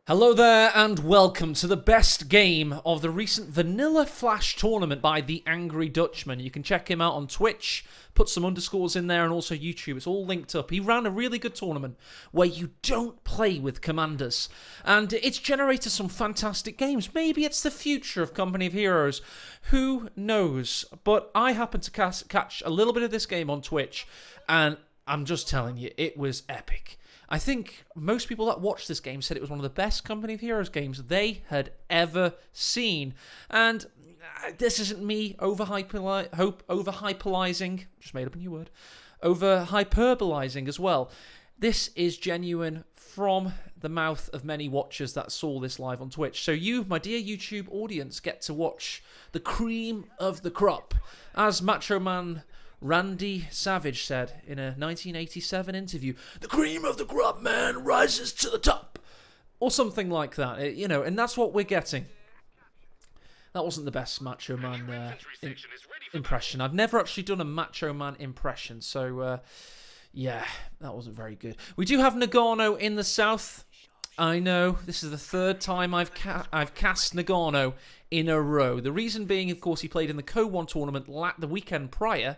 Hello there and welcome to the best game of the recent Vanilla Flash tournament by the Angry Dutchman. You can check him out on Twitch, put some underscores in there, and also YouTube. It's all linked up. He ran a really good tournament where you don't play with commanders, and it's generated some fantastic games. Maybe it's the future of Company of Heroes. Who knows? But I happened to catch a little bit of this game on Twitch, and I'm just telling you, it was epic. I think most people that watched this game said it was one of the best Company of Heroes games they had ever seen. And this isn't me over-hyperbolizing, just made up a new word, over-hyperbolizing as well. This is genuine from the mouth of many watchers that saw this live on Twitch. So you, my dear YouTube audience, get to watch the cream of the crop. As Macho Man Randy Savage said in a 1987 interview, "The cream of the crop, man, rises to the top." Or something like that, and that's what we're getting. That wasn't the best Macho Man impression. I've never actually done a Macho Man impression, so yeah, that wasn't very good. We do have Noggano in the south. I know, this is the third time I've cast Noggano in a row. The reason being, of course, he played in the CoH tournament the weekend prior,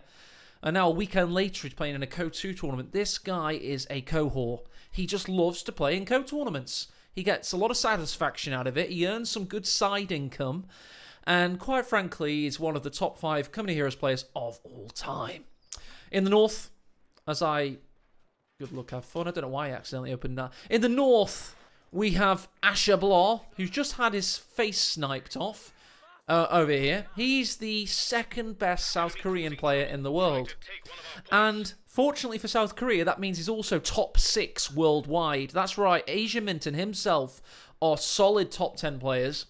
and now a weekend later he's playing in a CoH tournament. This guy is a cohort. He just loves to play in CoH tournaments. He gets a lot of satisfaction out of it. He earns some good side income. And quite frankly, he's one of the top 5 Company Heroes players of all time. In the north, good luck, have fun. I don't know why I accidentally opened that. In the north, we have Ashablois, who's just had his face sniped off. Over here, he's the second best South Korean player in the world. And fortunately for South Korea, that means he's also top 6 worldwide. That's right, aecohmatt and himself are solid top 10 players.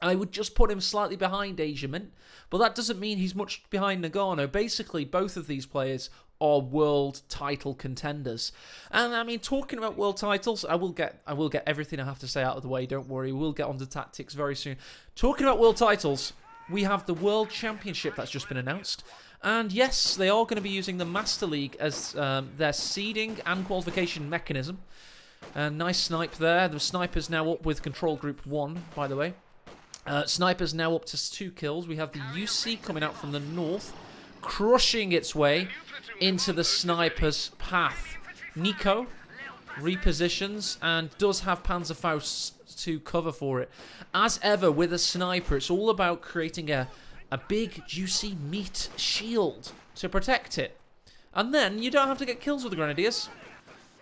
I would just put him slightly behind aecohmatt, but that doesn't mean he's much behind Noggano. Basically, both of these players are world title contenders. And I mean, talking about world titles, I will get everything I have to say out of the way, don't worry. We'll get on to tactics very soon. Talking about world titles, we have the World Championship that's just been announced. And yes, they are going to be using the Master League as their seeding and qualification mechanism. Nice snipe there. The sniper's now up with Control Group 1, by the way. Sniper's now up to 2 kills. We have the UC coming out from the north, crushing its way into the sniper's path. Nico repositions and does have Panzerfaust to cover for it. As ever with a sniper, it's all about creating a big, juicy meat shield to protect it. And then you don't have to get kills with the Grenadiers.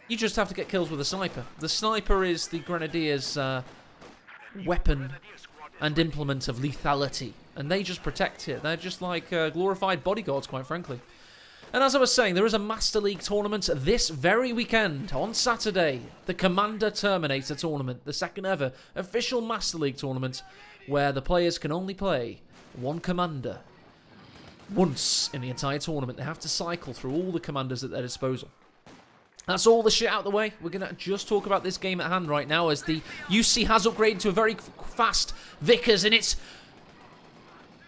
You just have to get kills with the sniper. The sniper is the Grenadiers' weapon and implement of lethality. And they just protect it. They're just like glorified bodyguards, quite frankly. And as I was saying, there is a Master League tournament this very weekend, on Saturday. The Commander Terminator tournament, the second ever official Master League tournament, where the players can only play one commander once in the entire tournament. They have to cycle through all the commanders at their disposal. That's all the shit out of the way. We're going to just talk about this game at hand right now, as the UC has upgraded to a very fast Vickers, and it's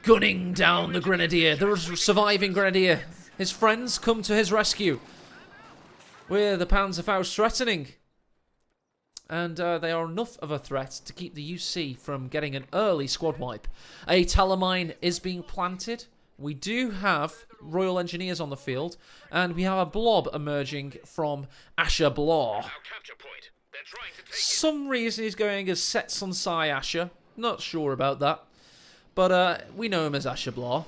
gunning down the Grenadier, the surviving Grenadier. His friends come to his rescue, with the Panzerfaust threatening. And they are enough of a threat to keep the UC from getting an early squad wipe. A Telemine is being planted. We do have Royal Engineers on the field, and we have a blob emerging from Ashablois. Some reason he's going as Setsun Sai Asher. Not sure about that. But we know him as Ashablois.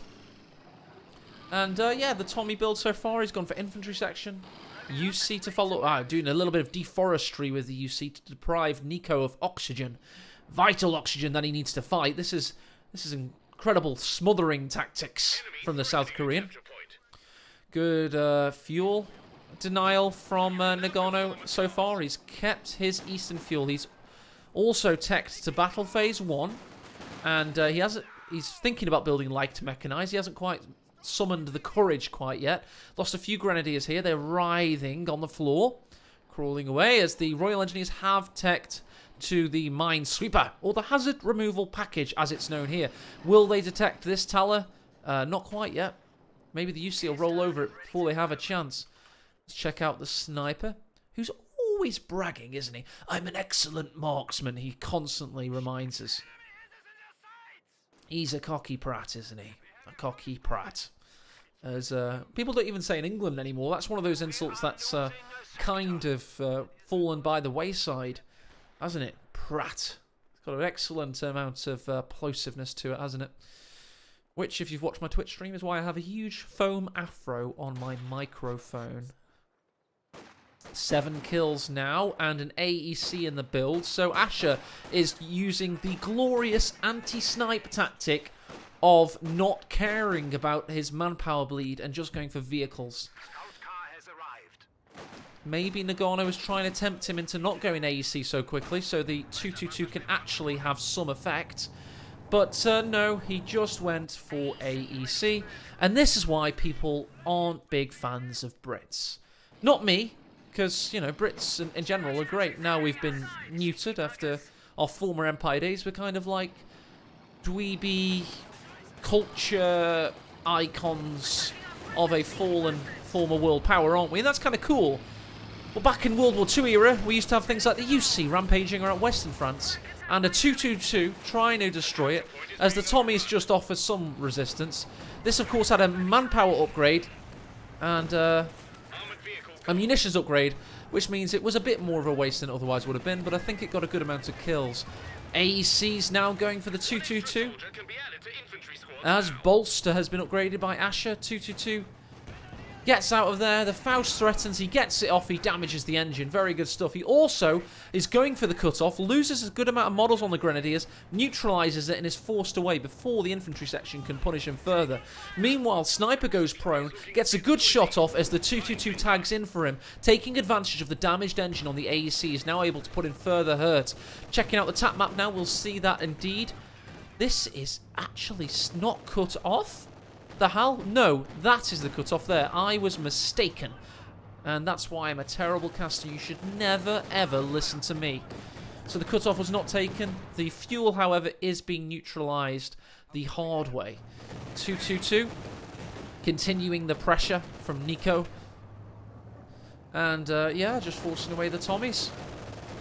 And yeah, the Tommy build so far, he's gone for infantry section. UC to follow, doing a little bit of deforestry with the UC to deprive Nico of oxygen. Vital oxygen that he needs to fight. This is incredible smothering tactics from the South Korean. Good fuel denial from Noggano so far. He's kept his Eastern fuel. He's also teched to battle phase 1. And he's thinking about building light mechanized. He hasn't quite summoned the courage quite yet. Lost a few Grenadiers here. They're writhing on the floor, crawling away as the Royal Engineers have teched to the Minesweeper, or the Hazard Removal Package as it's known here. Will they detect this Taller? Not quite yet. Maybe the UC will roll over it before they have a chance. Let's check out the Sniper, who's always bragging, isn't he? I'm an excellent marksman, he constantly reminds us. He's a cocky prat, isn't he? A cocky prat. As people don't even say in England anymore. That's one of those insults that's kind of fallen by the wayside, hasn't it? Prat. It's got an excellent amount of plosiveness to it, hasn't it? Which, if you've watched my Twitch stream, is why I have a huge foam afro on my microphone. 7 kills now, and an AEC in the build. So Asher is using the glorious anti-snipe tactic of not caring about his manpower bleed and just going for vehicles. Maybe Noggano is trying to tempt him into not going AEC so quickly, so the 222 can actually have some effect. But no, he just went for AEC. And this is why people aren't big fans of Brits. Not me, because, you know, Brits in general are great. Now we've been neutered after our former Empire days. We're kind of like dweeby culture icons of a fallen former world power, aren't we? And that's kind of cool. Well, back in World War II era, we used to have things like the UC rampaging around Western France, and a 222 trying to destroy it, as the Tommies just offer some resistance. This, of course, had a manpower upgrade, and a munitions upgrade, which means it was a bit more of a waste than it otherwise would have been, but I think it got a good amount of kills. AEC's now going for the 222, as Bolster has been upgraded by Asher. 222 gets out of there, the Faust threatens, he gets it off, he damages the engine, very good stuff. He also is going for the cutoff, loses a good amount of models on the Grenadiers, neutralises it and is forced away before the infantry section can punish him further. Meanwhile, Sniper goes prone, gets a good shot off as the 222 tags in for him, taking advantage of the damaged engine on the AEC, is now able to put in further hurt. Checking out the tap map now, we'll see that indeed this is actually not cut off. The hell? No, that is the cutoff there. I was mistaken. And that's why I'm a terrible caster. You should never, ever listen to me. So the cutoff was not taken. The fuel, however, is being neutralised the hard way. 222, continuing the pressure from Nico. And, yeah, just forcing away the Tommies.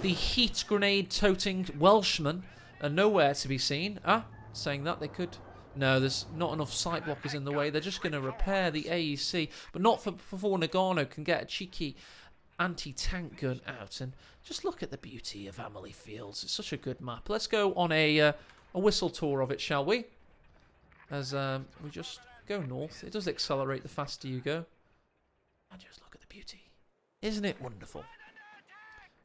The heat grenade-toting Welshmen are nowhere to be seen. Saying that they could... No, there's not enough sight blockers in the way. They're just going to repair the AEC, but not before Noggano can get a cheeky anti-tank gun out. And just look at the beauty of Amelie Fields. It's such a good map. Let's go on a whistle tour of it, shall we? As we just go north. It does accelerate the faster you go. And just look at the beauty. Isn't it wonderful?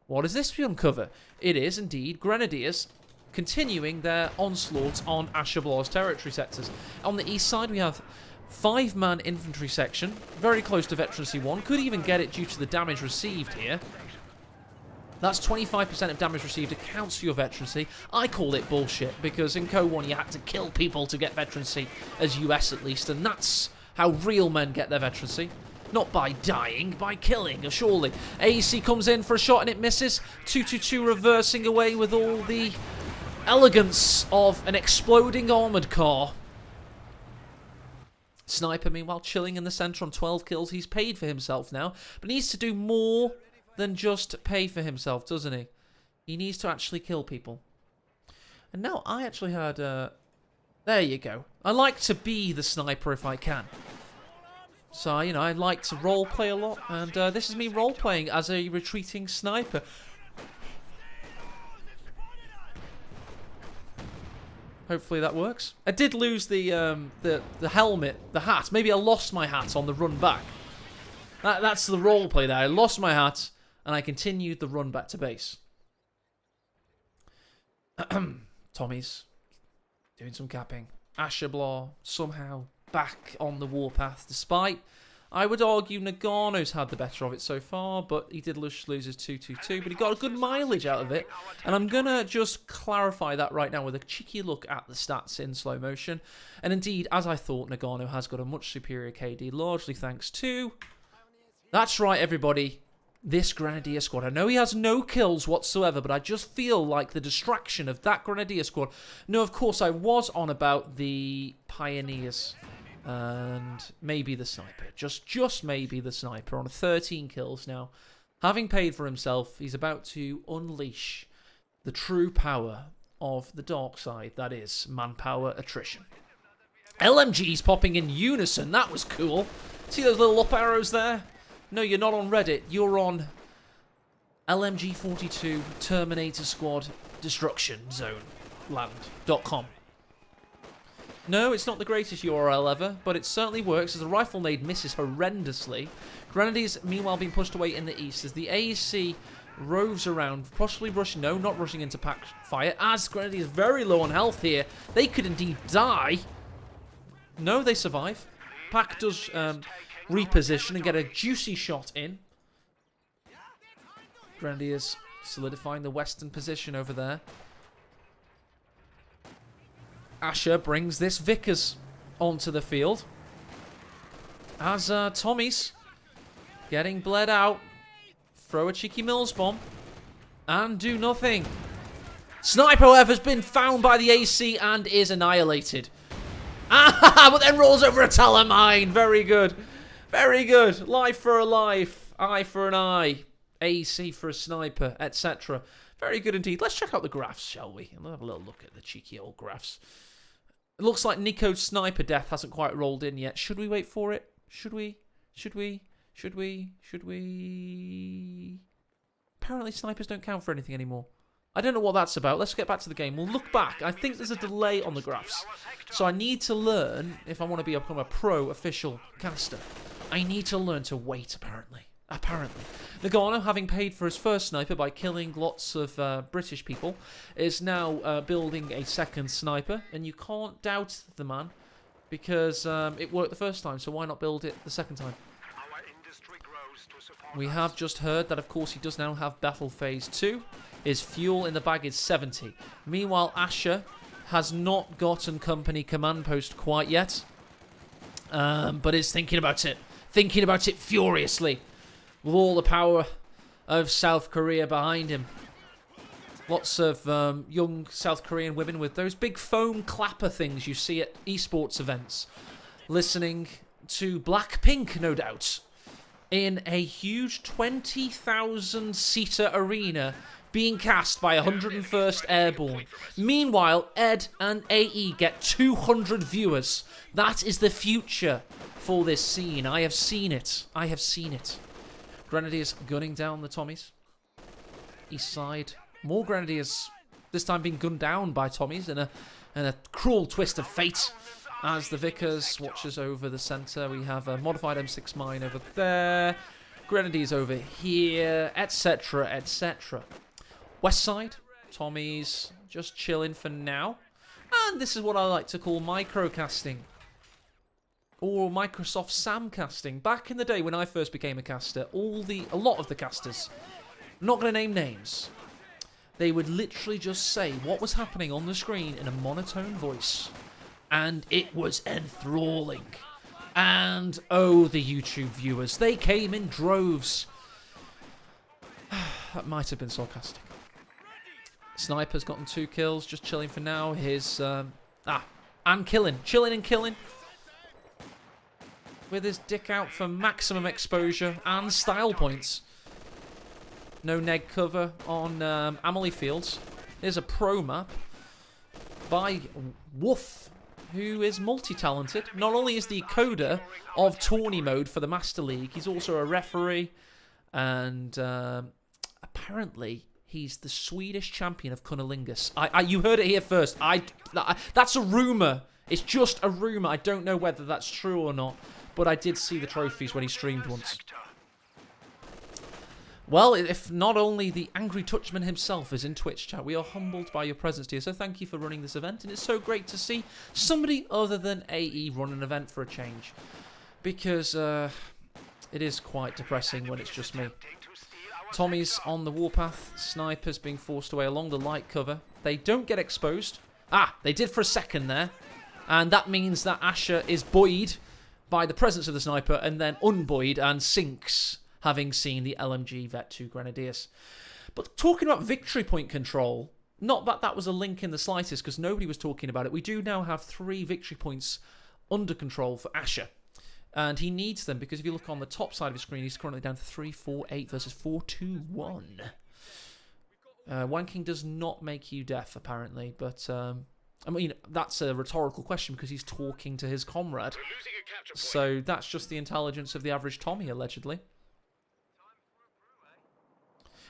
What does this uncover? It is indeed Grenadiers continuing their onslaught on Ashablois territory sectors. On the east side, we have 5-man infantry section, very close to Veterancy 1. Could even get it due to the damage received here. That's 25% of damage received accounts for your veterancy. I call it bullshit, because in CoH you had to kill people to get veterancy, as US at least, and that's how real men get their veterancy. Not by dying, by killing, surely. AEC comes in for a shot and it misses. 222 reversing away with all the elegance of an exploding armoured car. Sniper, meanwhile, chilling in the centre on 12 kills. He's paid for himself now, but needs to do more than just pay for himself, doesn't he? He needs to actually kill people. And now I actually had... there you go. I like to be the sniper if I can. So, you know, I like to roleplay a lot, and this is me roleplaying as a retreating sniper. Hopefully that works. I did lose the helmet, the hat. Maybe I lost my hat on the run back. That's the roleplay there. I lost my hat, and I continued the run back to base. Tommy's doing some capping. Ashablois somehow back on the warpath, despite, I would argue, Noggano's had the better of it so far, but he did lose his 222, but he got a good mileage out of it, and I'm going to just clarify that right now with a cheeky look at the stats in slow motion. And indeed, as I thought, Noggano has got a much superior KD, largely thanks to... That's right, everybody. This Grenadier squad. I know he has no kills whatsoever, but I just feel like the distraction of that Grenadier squad... No, of course, I was on about the Pioneers... and maybe the sniper. Just maybe the sniper on 13 kills now. Having paid for himself, he's about to unleash the true power of the dark side, that is, manpower attrition. LMGs popping in unison, that was cool. See those little up arrows there? No, you're not on Reddit, you're on LMG42 Terminator Squad Destruction Zone land.com. No, it's not the greatest URL ever, but it certainly works as the rifle nade misses horrendously. Grenadiers, meanwhile, being pushed away in the east as the AEC roves around, possibly rushing, no, not rushing into pack fire, as Grenadiers very low on health here. They could indeed die. No, they survive. Pack does reposition and get a juicy shot in. Grenadiers solidifying the western position over there. Asher brings this Vickers onto the field. As Tommy's getting bled out. Throw a cheeky Mills bomb. And do nothing. Sniper, however, has been found by the AC and is annihilated. Ah, but then rolls over a Talamine. Very good. Very good. Life for a life. Eye for an eye. AC for a sniper, etc. Very good indeed. Let's check out the graphs, shall we? Let's have a little look at the cheeky old graphs. It looks like Nico's sniper death hasn't quite rolled in yet. Should we wait for it? Should we? Should we? Should we? Should we? Apparently snipers don't count for anything anymore. I don't know what that's about. Let's get back to the game. We'll look back. I think there's a delay on the graphs. So I need to learn, if I want to become a pro official caster, I need to learn to wait, apparently. Noggano, having paid for his first sniper by killing lots of British people, is now building a second sniper. And you can't doubt the man, because it worked the first time, so why not build it the second time? We have just heard that, of course, he does now have Battle Phase 2. His fuel in the bag is 70. Meanwhile, Asher has not gotten company command post quite yet, but is thinking about it furiously, with all the power of South Korea behind him. Lots of young South Korean women with those big foam clapper things you see at esports events, listening to Blackpink, no doubt, in a huge 20,000-seater arena being cast by 101st Airborne. Meanwhile, Ed and AE get 200 viewers. That is the future for this scene. I have seen it. Grenadiers gunning down the Tommies. East side. More Grenadiers, this time being gunned down by Tommies in a cruel twist of fate. As the Vickers watches over the centre, we have a modified M6 mine over there. Grenadiers over here, etc, etc. West side, Tommies just chilling for now. And this is what I like to call microcasting. Or Microsoft Samcasting. Back in the day when I first became a caster, a lot of the casters, I'm not going to name names, they would literally just say what was happening on the screen in a monotone voice. And it was enthralling. And oh, the YouTube viewers, they came in droves. That might have been sarcastic. Sniper's gotten 2 kills, just chilling for now. His and chilling and killing. With his dick out for maximum exposure and style points. No neg cover on Amelie Fields. Here's a pro map by Woof, who is multi-talented. Not only is the coder of tourney mode for the Master League, he's also a referee, and apparently he's the Swedish champion of cunnilingus. You heard it here first. That's a rumour. It's just a rumour. I don't know whether that's true or not, but I did see the trophies when he streamed once. Well, if not only the Angry Touchman himself is in Twitch chat, we are humbled by your presence, dear. So thank you for running this event, and it's so great to see somebody other than AE run an event for a change, because it is quite depressing when it's just me. Tommy's on the warpath, snipers being forced away along the light cover. They don't get exposed. They did for a second there, and that means that Asher is buoyed by the presence of the sniper and then unbuoyed and sinks, having seen the LMG Vet 2 Grenadiers. But talking about victory point control, not that that was a link in the slightest, because nobody was talking about it. We do now have 3 victory points under control for Asher. And he needs them because if you look on the top side of his screen, he's currently down to 3-4-8 versus 4-2-1. Wanking does not make you deaf, apparently, but I mean, that's a rhetorical question because he's talking to his comrade. So that's just the intelligence of the average Tommy, allegedly.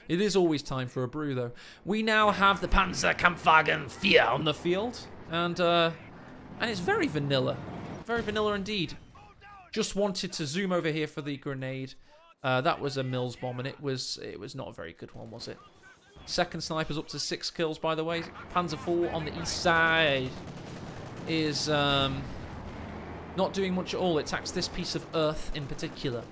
It is always time for a brew, though. We now have the Panzerkampfwagen 4 on the field, and it's very vanilla. Very vanilla indeed. Just wanted to zoom over here for the grenade. That was a Mills bomb, and it was not a very good one, was it? Second sniper's up to 6 kills, by the way. Panzer IV on the east side is not doing much at all. It attacks this piece of earth in particular.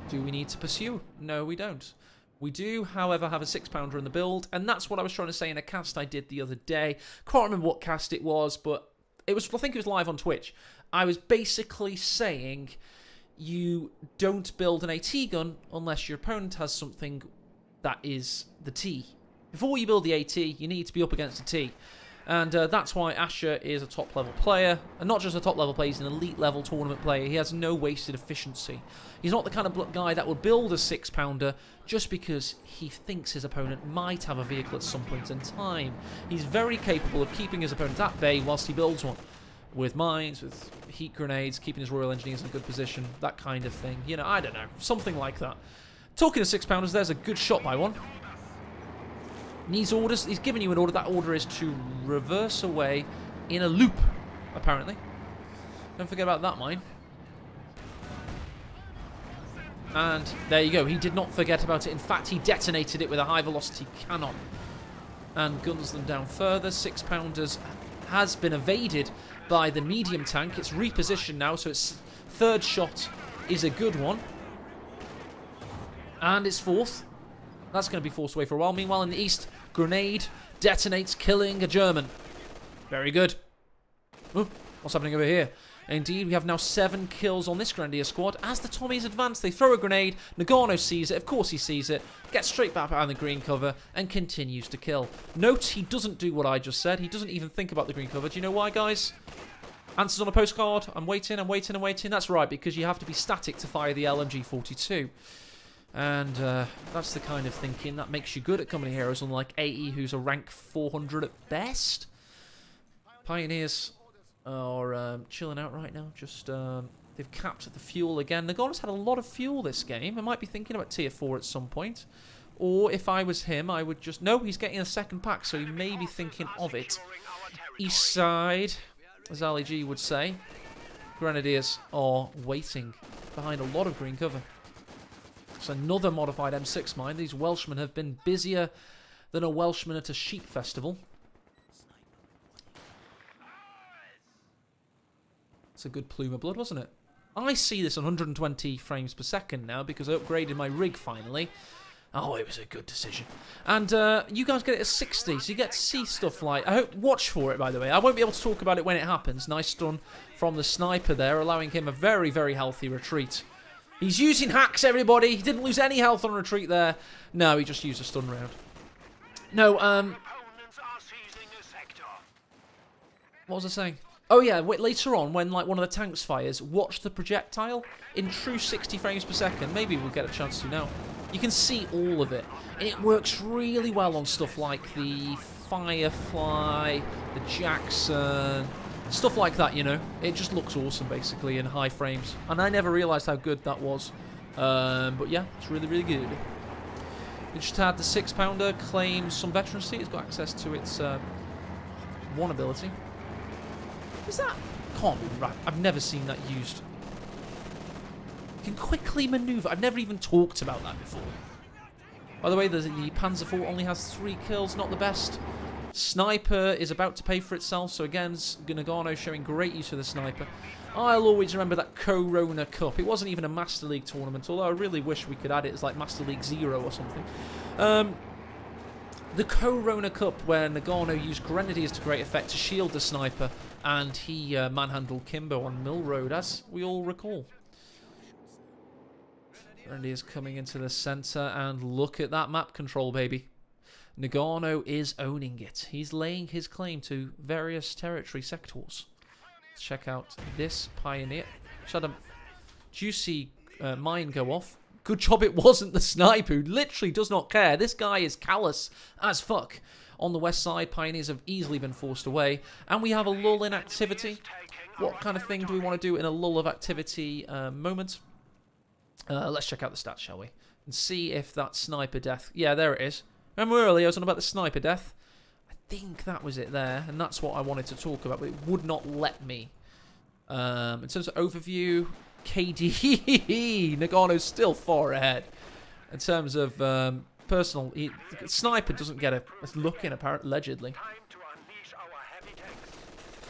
Do we need to pursue? No, we don't. We do, however, have a 6-pounder in the build, and that's what I was trying to say in a cast I did the other day. Can't remember what cast it was, but I think it was live on Twitch. I was basically saying you don't build an AT gun unless your opponent has something that is the T. Before you build the AT, you need to be up against the T. And that's why Asher is a top-level player. And not just a top-level player, he's an elite-level tournament player. He has no wasted efficiency. He's not the kind of guy that would build a 6-pounder just because he thinks his opponent might have a vehicle at some point in time. He's very capable of keeping his opponent at bay whilst he builds one. With mines, with heat grenades, keeping his Royal Engineers in a good position, that kind of thing. You know, I don't know. Something like that. Talking of 6-pounders, there's a good shot by one. Needs orders. He's given you an order. That order is to reverse away in a loop, apparently. Don't forget about that mine. And there you go. He did not forget about it. In fact, he detonated it with a high-velocity cannon. And guns them down further. 6-pounders has been evaded by the medium tank. It's repositioned now, so its third shot is a good one. And its fourth. That's going to be forced away for a while. Meanwhile, in the east, grenade detonates, killing a German. Very good. Ooh, what's happening over here? Indeed, we have now 7 kills on this Grenadier squad. As the Tommies advance, they throw a grenade. Noggano sees it. Of course he sees it. Gets straight back behind the green cover and continues to kill. Note, he doesn't do what I just said. He doesn't even think about the green cover. Do you know why, guys? Answers on a postcard. I'm waiting, I'm waiting, I'm waiting. That's right, because you have to be static to fire the LMG-42. And that's the kind of thinking that makes you good at company heroes, unlike AE, who's a rank 400 at best. Pioneers are chilling out right now. Just they've capped the fuel again. Noggano's had a lot of fuel this game. I might be thinking about tier 4 at some point. Or if I was him, I would just... No, he's getting a second pack, so he may be thinking of it. East side, as Ali G would say. Grenadiers are waiting behind a lot of green cover. It's another modified M6 mine. These Welshmen have been busier than a Welshman at a sheep festival. It's a good plume of blood, wasn't it? I see this on 120 frames per second now because I upgraded my rig finally. Oh, it was a good decision. And you guys get it at 60, so you get to see stuff like... I hope... Watch for it, by the way. I won't be able to talk about it when it happens. Nice stun from the sniper there, allowing him a very, very healthy retreat. He's using hacks, everybody. He didn't lose any health on retreat there. No, he just used a stun round. No, what was I saying? Oh, yeah, later on, when like one of the tanks fires, watch the projectile in true 60 frames per second. Maybe we'll get a chance to now. You can see all of it. And it works really well on stuff like the Firefly, the Jackson... Stuff like that, you know. It just looks awesome, basically, in high frames. And I never realised how good that was. But yeah, it's really, really good. We just had the 6-pounder claim some veterancy. It's got access to its one ability. Is that... Can't be right. I've never seen that used. You can quickly manoeuvre. I've never even talked about that before. By the way, the Panzer IV only has 3 kills. Not the best. Sniper is about to pay for itself, so again, Noggano showing great use of the sniper. I'll always remember that Corona Cup. It wasn't even a Master League tournament, although I really wish we could add it as like Master League 0 or something. The Corona Cup, where Noggano used Grenadiers to great effect to shield the sniper, and he manhandled Kimbo on Mill Road, as we all recall. Grenadiers coming into the centre, and look at that map control, baby. Noggano is owning it. He's laying his claim to various territory sectors. Let's check out this Pioneer. Just had a juicy mine go off. Good job it wasn't the sniper, who literally does not care. This guy is callous as fuck. On the west side, Pioneers have easily been forced away. And we have a lull in activity. What kind of thing do we want to do in a lull of activity moment? Let's check out the stats, shall we? And see if that sniper death... Yeah, there it is. Remember earlier I was on about the sniper death? I think that was it there. And that's what I wanted to talk about, but it would not let me. In terms of overview, KD, Noggano's still far ahead. In terms of personal... sniper doesn't get a look in, apparently, allegedly.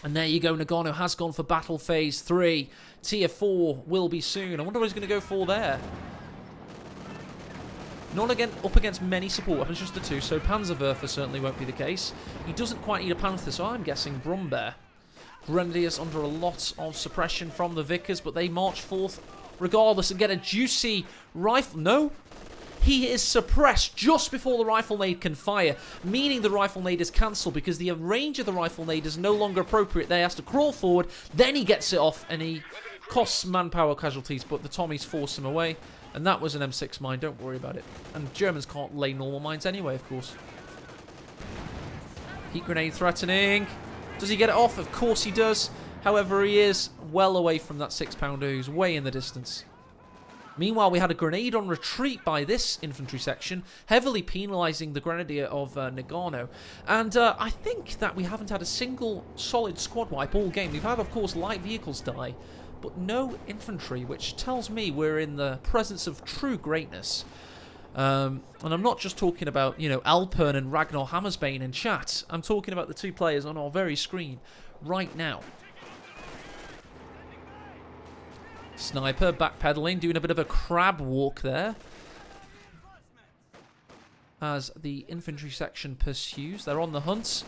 And there you go, Noggano has gone for battle phase 3. Tier 4 will be soon. I wonder what he's going to go for there. Not again up against many support weapons, just the 2, so Panzerwerfer certainly won't be the case. He doesn't quite need a Panther, so I'm guessing Brumbear. Grenadiers under a lot of suppression from the Vickers, but they march forth regardless and get a juicy rifle. No, he is suppressed just before the rifle nade can fire, meaning the rifle nade is cancelled because the range of the rifle nade is no longer appropriate. They has to crawl forward, then he gets it off, and he costs manpower casualties, but the Tommies force him away. And that was an M6 mine, don't worry about it. And Germans can't lay normal mines anyway, of course. Heat grenade threatening. Does he get it off? Of course he does. However, he is well away from that 6-pounder who's way in the distance. Meanwhile, we had a grenade on retreat by this infantry section, heavily penalising the grenadier of Noggano. And I think that we haven't had a single solid squad wipe all game. We've had, of course, light vehicles die, but no infantry, which tells me we're in the presence of true greatness. And I'm not just talking about, you know, Alpern and Ragnar Hammersbane in chat. I'm talking about the 2 players on our very screen right now. Sniper backpedaling, doing a bit of a crab walk there. As the infantry section pursues, they're on the hunt.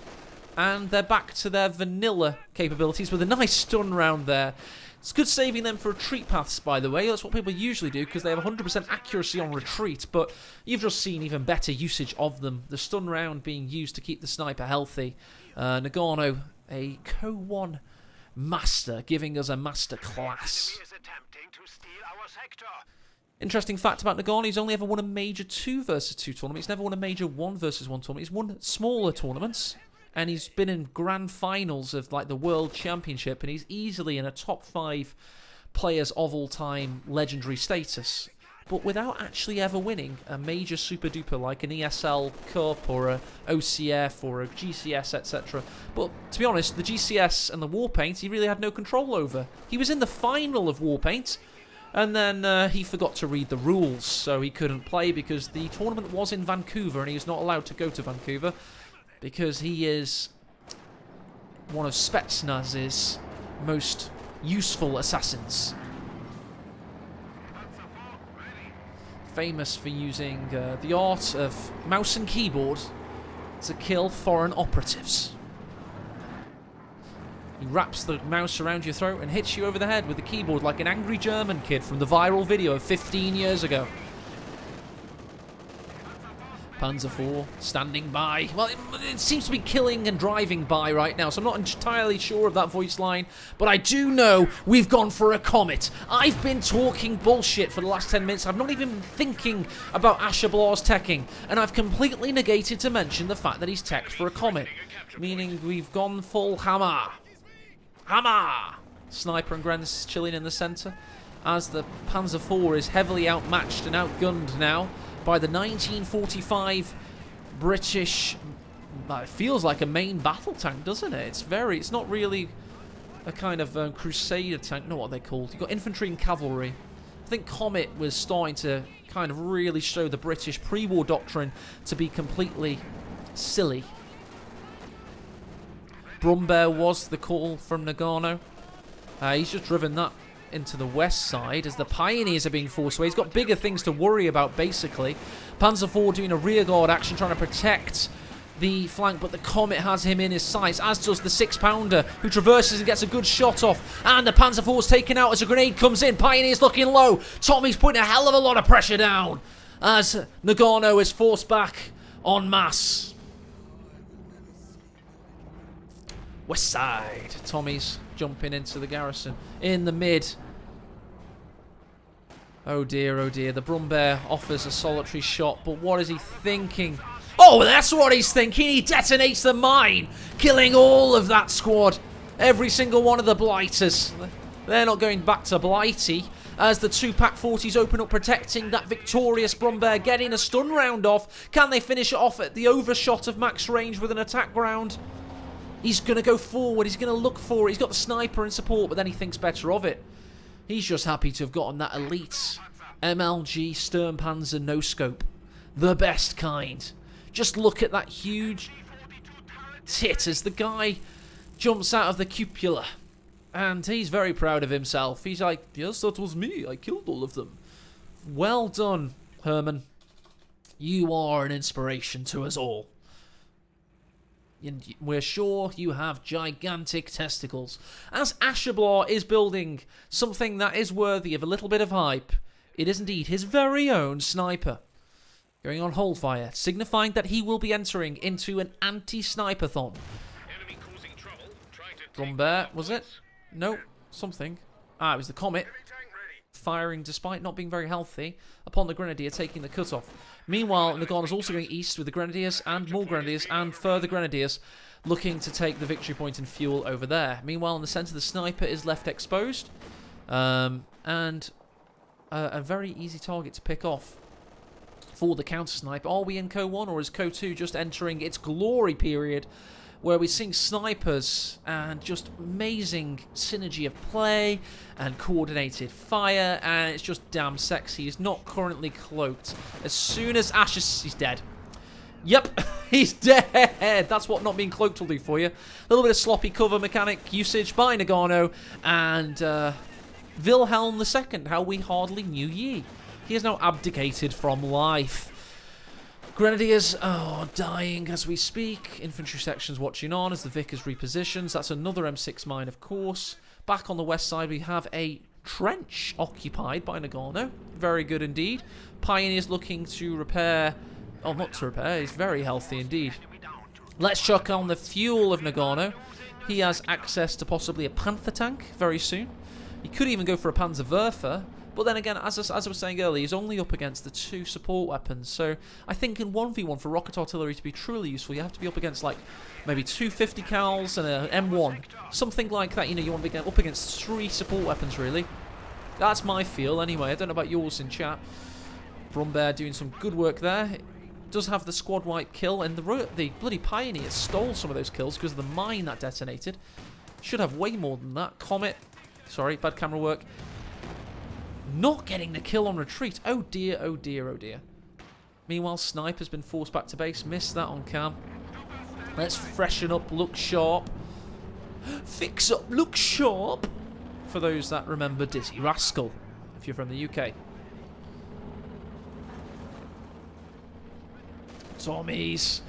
And they're back to their vanilla capabilities with a nice stun round there. It's good saving them for retreat paths, by the way. That's what people usually do because they have 100% accuracy on retreat. But you've just seen even better usage of them. The stun round being used to keep the sniper healthy. Noggano, a Co-1 master, giving us a master class. Interesting fact about Noggano, he's only ever won a major 2 versus 2 tournament. He's never won a major 1 versus 1 tournament. He's won smaller tournaments. And he's been in grand finals of like the World Championship, and he's easily in a top 5 players of all time legendary status. But without actually ever winning a major super duper like an ESL Cup or a OCF or a GCS, etc. But to be honest, the GCS and the Warpaint he really had no control over. He was in the final of Warpaint, and then he forgot to read the rules, so he couldn't play because the tournament was in Vancouver and he was not allowed to go to Vancouver. Because he is one of Spetsnaz's most useful assassins. Famous for using the art of mouse and keyboard to kill foreign operatives. He wraps the mouse around your throat and hits you over the head with the keyboard like an angry German kid from the viral video of 15 years ago. Panzer IV standing by. Well, it seems to be killing and driving by right now, so I'm not entirely sure of that voice line, but I do know we've gone for a Comet. I've been talking bullshit for the last 10 minutes. I'm not even thinking about Ashablois teching, and I've completely negated to mention the fact that he's teched for a Comet, meaning we've gone full hammer. Hammer! Sniper and Grenz chilling in the centre, as the Panzer IV is heavily outmatched and outgunned now by the 1945 British, it feels like a main battle tank, doesn't it? It's not really a kind of crusader tank, not what they're called. You've got infantry and cavalry. I think Comet was starting to kind of really show the British pre-war doctrine to be completely silly. Brumbear was the call from Noggano. He's just driven that into the west side as the Pioneers are being forced away. He's got bigger things to worry about, basically. Panzer IV doing a rearguard action, trying to protect the flank, but the Comet has him in his sights, as does the 6-pounder, who traverses and gets a good shot off. And the Panzer IV is taken out as a grenade comes in. Pioneers looking low. Tommy's putting a hell of a lot of pressure down as Noggano is forced back en masse. West side. Tommy's jumping into the garrison. In the mid. Oh dear, oh dear. The Brumbear offers a solitary shot, but what is he thinking? Oh, that's what he's thinking. He detonates the mine, killing all of that squad. Every single one of the Blighters. They're not going back to Blighty as the two Pack 40s open up, protecting that victorious Brumbear, getting a stun round off. Can they finish it off at the overshot of max range with an attack round? He's going to go forward. He's going to look for it. He's got the sniper in support, but then he thinks better of it. He's just happy to have gotten that elite MLG Sturmpanzer no scope. The best kind. Just look at that huge tit as the guy jumps out of the cupola. And he's very proud of himself. He's like, yes, that was me. I killed all of them. Well done, Herman. You are an inspiration to us all. And we're sure you have gigantic testicles. As Ashablois is building something that is worthy of a little bit of hype, it is indeed his very own sniper. Going on hold fire, signifying that he will be entering into an anti-sniper-thon. Brumbear, was it? No, something. Ah, it was the Comet. Firing despite not being very healthy upon the Grenadier taking the cutoff. Meanwhile, Noggano is also going east with the Grenadiers and more Grenadiers and further Grenadiers looking to take the victory point and fuel over there. Meanwhile, in the centre, the sniper is left exposed. And a very easy target to pick off for the counter-sniper. Are we in CoH or is CoH just entering its glory period where we're seeing snipers and just amazing synergy of play and coordinated fire, and it's just damn sexy. He's not currently cloaked. As soon as Ashes, he's dead. Yep, he's dead. That's what not being cloaked will do for you. A little bit of sloppy cover mechanic usage by Noggano and Wilhelm II, how we hardly knew ye. He has now abdicated from life. Grenadiers are dying as we speak. Infantry sections watching on as the Vickers repositions. That's another M6 mine, of course. Back on the west side, we have a trench occupied by Noggano. Very good indeed. Pioneers looking to repair. Oh, not to repair. He's very healthy indeed. Let's chuck on the fuel of Noggano. He has access to possibly a Panther tank very soon. He could even go for a Panzerwerfer. But then again, as I was saying earlier, he's only up against the two support weapons. So I think in 1v1 for rocket artillery to be truly useful, you have to be up against like maybe 250 cals and an M1. Something like that. You know, you want to be up against 3 support weapons, really. That's my feel anyway. I don't know about yours in chat. Brumbear doing some good work there. Does have the squad wipe kill, and the bloody Pioneers stole some of those kills because of the mine that detonated. Should have way more than that. Comet. Sorry, bad camera work. Not getting the kill on retreat. Oh dear, oh dear, oh dear. Meanwhile, Sniper's been forced back to base. Missed that on cam. Let's freshen up, look sharp. Fix up, look sharp. For those that remember Dizzy Rascal, if you're from the UK. Tommies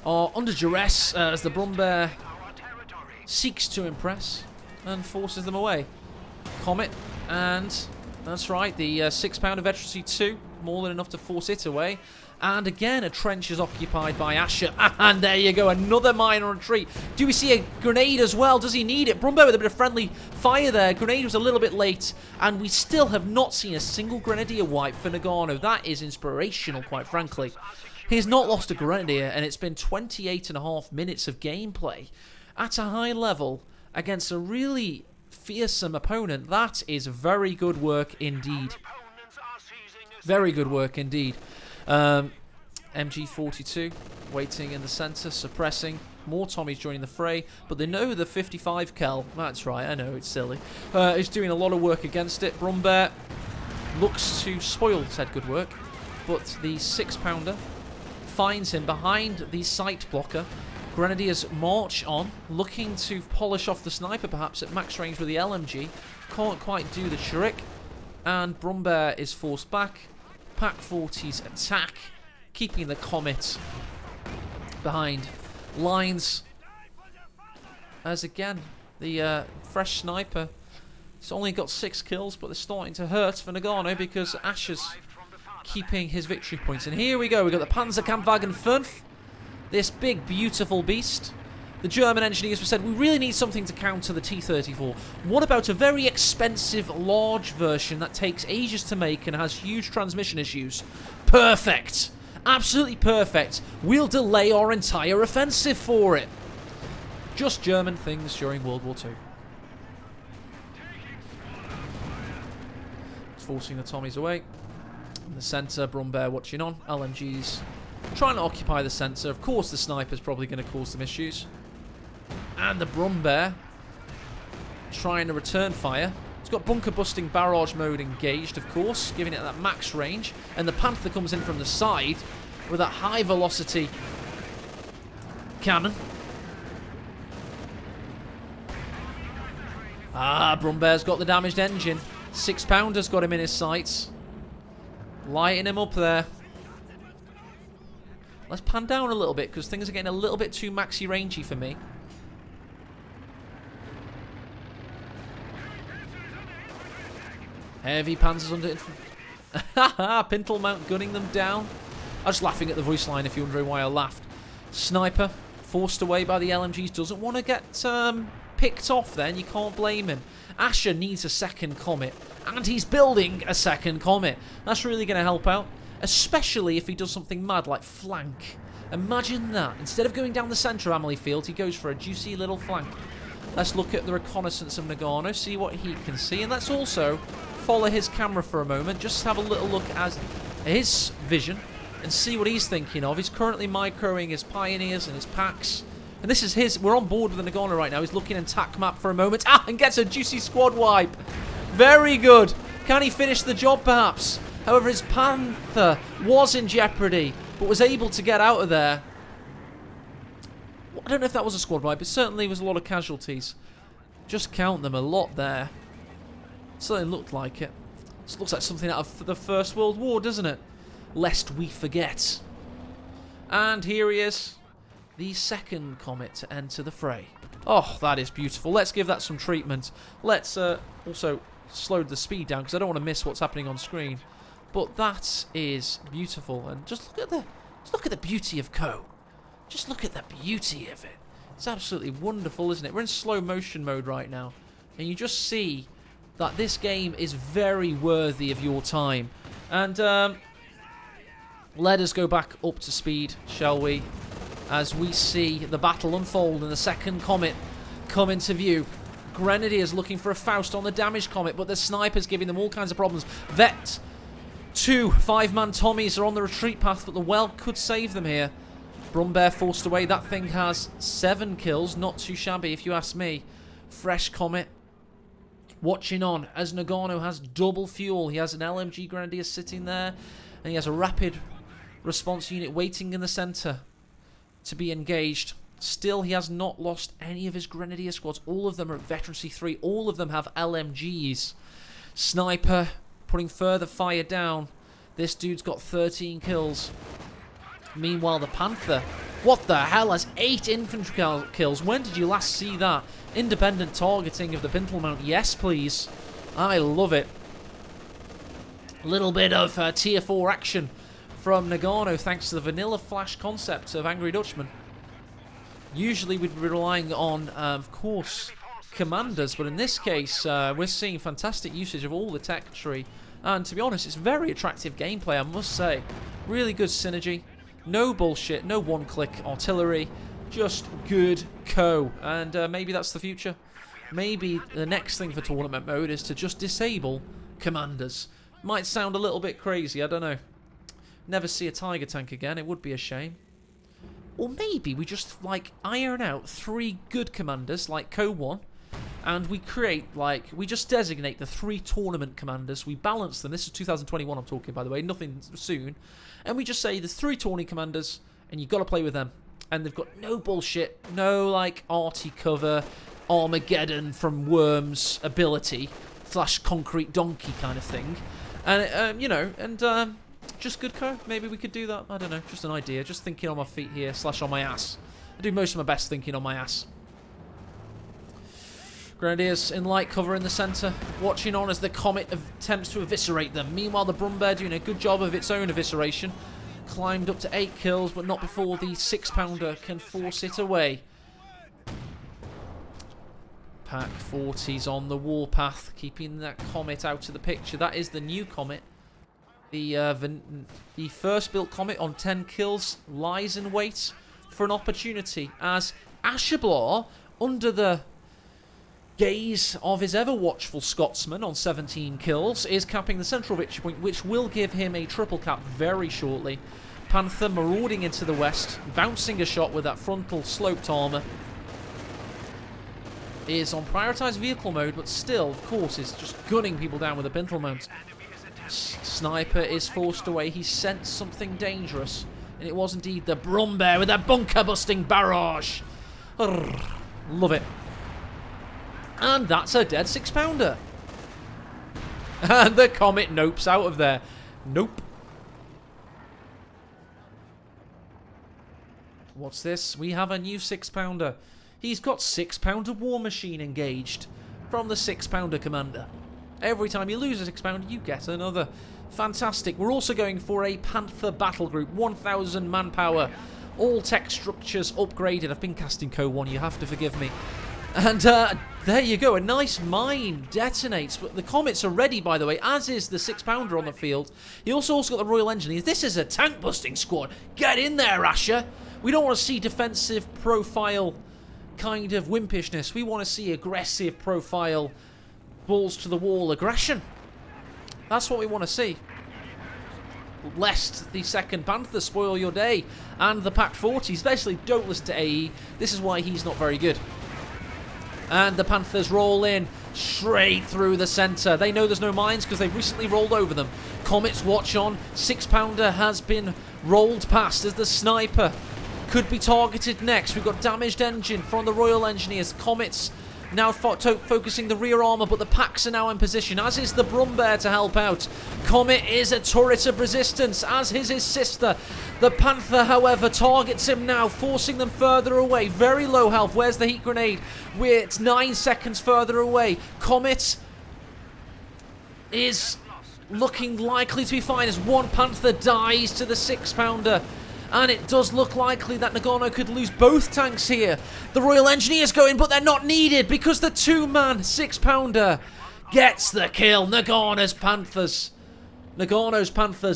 are under duress as the Brumbear seeks to impress and forces them away. Comet and... That's right, the 6-pounder Veterancy 2, more than enough to force it away. And again, a trench is occupied by Asher. And there you go, another mine on retreat. Do we see a grenade as well? Does he need it? Brumbear with a bit of friendly fire there. Grenade was a little bit late. And we still have not seen a single Grenadier wipe for Noggano. That is inspirational, quite frankly. He's not lost a Grenadier, and it's been 28.5 minutes of gameplay at a high level against a really... fearsome opponent. That is very good work indeed. Very good work indeed. MG42 waiting in the centre, suppressing. More Tommies joining the fray, but they know the 55 cal. That's right, I know, it's silly. Is doing a lot of work against it. Brumbear looks to spoil said good work, but the 6-pounder finds him behind the sight blocker. Grenadiers march on, looking to polish off the sniper perhaps at max range with the LMG. Can't quite do the trick. And Brumbear is forced back. Pack 40s attack, keeping the Comet behind lines. As again, the fresh sniper, it's only got 6 kills, but they're starting to hurt for Noggano because Asher's keeping his victory points. And here we go, we've got the Panzerkampfwagen 5. This big, beautiful beast The German engineers said, we really need something to counter the T-34. What about a very expensive, large version that takes ages to make and has huge transmission issues? Perfect. Absolutely perfect. We'll delay our entire offensive for it. Just German things during World War II. It's forcing the Tommies away. In the centre, Brumbear watching on. LMGs trying to occupy the centre. Of course, the sniper's probably going to cause some issues. And the Brumbear trying to return fire. It's got bunker busting barrage mode engaged, of course, giving it that max range. And the Panther comes in from the side with that high velocity cannon. Brumbear's got the damaged engine. 6-pounder's got him in his sights. Lighting him up there. Let's pan down a little bit because things are getting a little bit too maxi rangey for me. Heavy panzers under Haha, Pintle Mount gunning them down. I was laughing at the voice line if you're wondering why I laughed. Sniper forced away by the LMGs. Doesn't want to get picked off then. You can't blame him. Asher needs a second Comet. And he's building a second Comet. That's really going to help out. Especially if he does something mad like flank. Imagine that. Instead of going down the centre of Amelie Field, he goes for a juicy little flank. Let's look at the reconnaissance of Noggano, see what he can see. And let's also follow his camera for a moment. Just have a little look at his vision and see what he's thinking of. He's currently microing his Pioneers and his packs. And this is his. We're on board with the Noggano right now. He's looking in TAC map for a moment. And gets a juicy squad wipe. Very good. Can he finish the job perhaps? However, his Panther was in jeopardy, but was able to get out of there. I don't know if that was a squad wipe, but certainly was a lot of casualties. Just count them, a lot there. Certainly looked like it. This looks like something out of the First World War, doesn't it? Lest we forget. And here he is. The second Comet to enter the fray. Oh, that is beautiful. Let's give that some treatment. Let's also slow the speed down because I don't want to miss what's happening on screen. But that is beautiful. And just look at the beauty of CoH. Just look at the beauty of it. It's absolutely wonderful, isn't it? We're in slow motion mode right now. And you just see that this game is very worthy of your time. And let us go back up to speed, shall we? As we see the battle unfold and the second Comet come into view. Grenadiers looking for a Faust on the damaged Comet, but the snipers giving them all kinds of problems. Vet, 2 5-man Tommies are on the retreat path, but the well could save them here. Brumbear forced away. That thing has 7 kills. Not too shabby, if you ask me. Fresh Comet watching on as Noggano has double fuel. He has an LMG Grenadier sitting there, and he has a rapid response unit waiting in the centre to be engaged. Still, he has not lost any of his Grenadier squads. All of them are at Veterancy 3. All of them have LMGs. Sniper putting further fire down. This dude's got 13 kills. Meanwhile, the Panther, what the hell, has 8 infantry kills. When did you last see that? Independent targeting of the Pintle Mount. Yes, please. I love it. A little bit of tier 4 action from Noggano thanks to the vanilla flash concept of Angry Dutchman. Usually we'd be relying on, of course, commanders, but in this case we're seeing fantastic usage of all the tech tree. And to be honest, it's very attractive gameplay, I must say. Really good synergy. No bullshit, no one-click artillery, just good CoH. And maybe that's the future. Maybe the next thing for tournament mode is to just disable commanders. Might sound a little bit crazy, I don't know. Never see a Tiger tank again, it would be a shame. Or maybe we just, like, iron out 3 good commanders, like CoH 1, and we create, like, we just designate the 3 tournament commanders, we balance them. This is 2021 I'm talking, by the way, nothing soon. And we just say there's 3 tourney commanders, and you've got to play with them. And they've got no bullshit, no, like, arty cover, Armageddon from Worms ability, / concrete donkey kind of thing. And, you know, and, just good CoH. Maybe we could do that. I don't know. Just an idea. Just thinking on my feet here, / on my ass. I do most of my best thinking on my ass. Grenadiers in light cover in the centre, watching on as the Comet attempts to eviscerate them. Meanwhile, the Brumbear doing a good job of its own evisceration. Climbed up to 8 kills, but not before the 6-pounder can force it away. Pack 40s on the warpath, keeping that Comet out of the picture. That is the new Comet. The first built Comet on 10 kills lies in wait for an opportunity as Ashablois, under the gaze of his ever-watchful Scotsman on 17 kills, is capping the central victory point, which will give him a triple cap very shortly. Panther marauding into the west, bouncing a shot with that frontal sloped armour. Is on prioritised vehicle mode, but still, of course, is just gunning people down with a pintle mount. Sniper is forced away. He sensed something dangerous, and it was indeed the Brumbear with that bunker-busting barrage. Urgh, love it. And that's a dead 6-pounder. And the Comet nopes out of there. Nope. What's this? We have a new 6-pounder. He's got 6-pounder War Machine engaged from the 6-pounder commander. Every time you lose a 6-pounder, you get another. Fantastic. We're also going for a Panther battle group, 1,000 manpower. All tech structures upgraded. I've been casting CoH, you have to forgive me. And there you go, a nice mine detonates. But the Comets are ready, by the way, as is the 6-pounder on the field. He also got the Royal Engineers. This is a tank-busting squad. Get in there, Asher. We don't want to see defensive profile kind of wimpishness. We want to see aggressive profile, balls-to-the-wall aggression. That's what we want to see. Lest the 2nd Panther spoil your day. And the Pack 40, especially don't listen to AE. This is why he's not very good. And the Panthers roll in straight through the centre. They know there's no mines because they've recently rolled over them. Comets watch on. 6-pounder has been rolled past as the sniper could be targeted next. We've got damaged engine from the Royal Engineers. Comets now focusing the rear armour, but the packs are now in position, as is the Brumbear to help out. Comet is a turret of resistance, as is his sister. The Panther, however, targets him now, forcing them further away. Very low health. Where's the heat grenade? It's 9 seconds further away. Comet is looking likely to be fine as one Panther dies to the 6-pounder. And it does look likely that Noggano could lose both tanks here. The Royal Engineers go in, but they're not needed because the 2-man 6-pounder gets the kill. Noggano's Panthers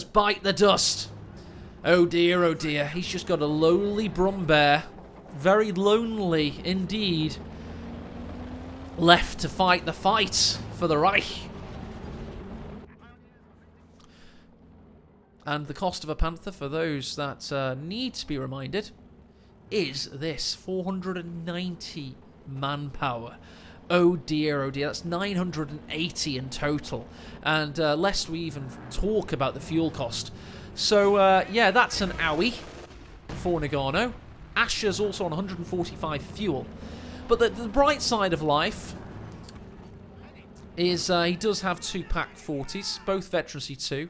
bite the dust. Oh dear, oh dear. He's just got a lowly Brumbear. Very lonely indeed. Left to fight the fight for the Reich. And the cost of a Panther, for those that need to be reminded, is this. 490 manpower. Oh dear, that's 980 in total. And lest we even talk about the fuel cost. So, yeah, that's an owie for Noggano. Asher's also on 145 fuel. But the bright side of life is he does have 2 Pack 40s, both Veterancy 2.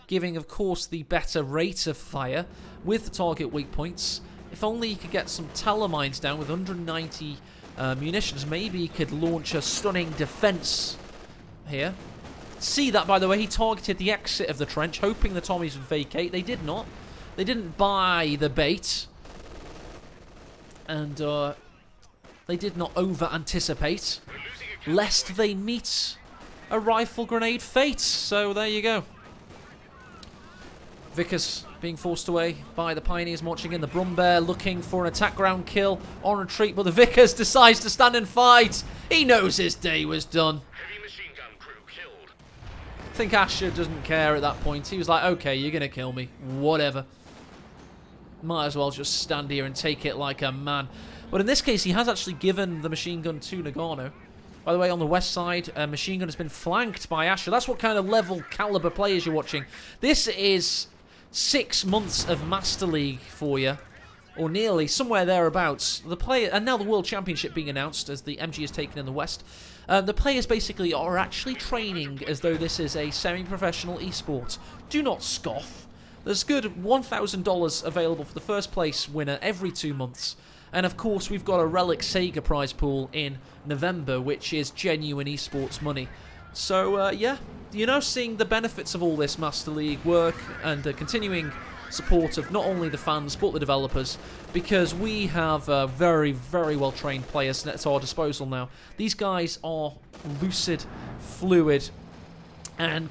Giving, of course, the better rate of fire with the target weak points. If only he could get some telemines down with 190 munitions, maybe he could launch a stunning defense here. See that, by the way, he targeted the exit of the trench, hoping the Tommies would vacate. They did not. They didn't buy the bait. And they did not over-anticipate, lest they meet a rifle grenade fate. So there you go. Vickers being forced away by the Pioneers marching in. The Brumbear looking for an attack ground kill on retreat, but the Vickers decides to stand and fight. He knows his day was done. Heavy machine gun crew killed. I think Asher doesn't care at that point. He was like, okay, you're going to kill me. Whatever. Might as well just stand here and take it like a man. But in this case, he has actually given the machine gun to Noggano. By the way, on the west side, machine gun has been flanked by Asher. That's what kind of level caliber players you're watching. This is 6 months of Master League for you, or nearly, somewhere thereabouts. The player, and now the World Championship being announced as the MG is taken in the West. The players basically are actually training as though this is a semi-professional esport. Do not scoff. There's good $1,000 available for the first place winner every 2 months. And of course, we've got a Relic Sega prize pool in November, which is genuine esports money. So, yeah, you know, seeing the benefits of all this Master League work and continuing support of not only the fans but the developers, because we have very, very well-trained players at our disposal now. These guys are lucid, fluid, and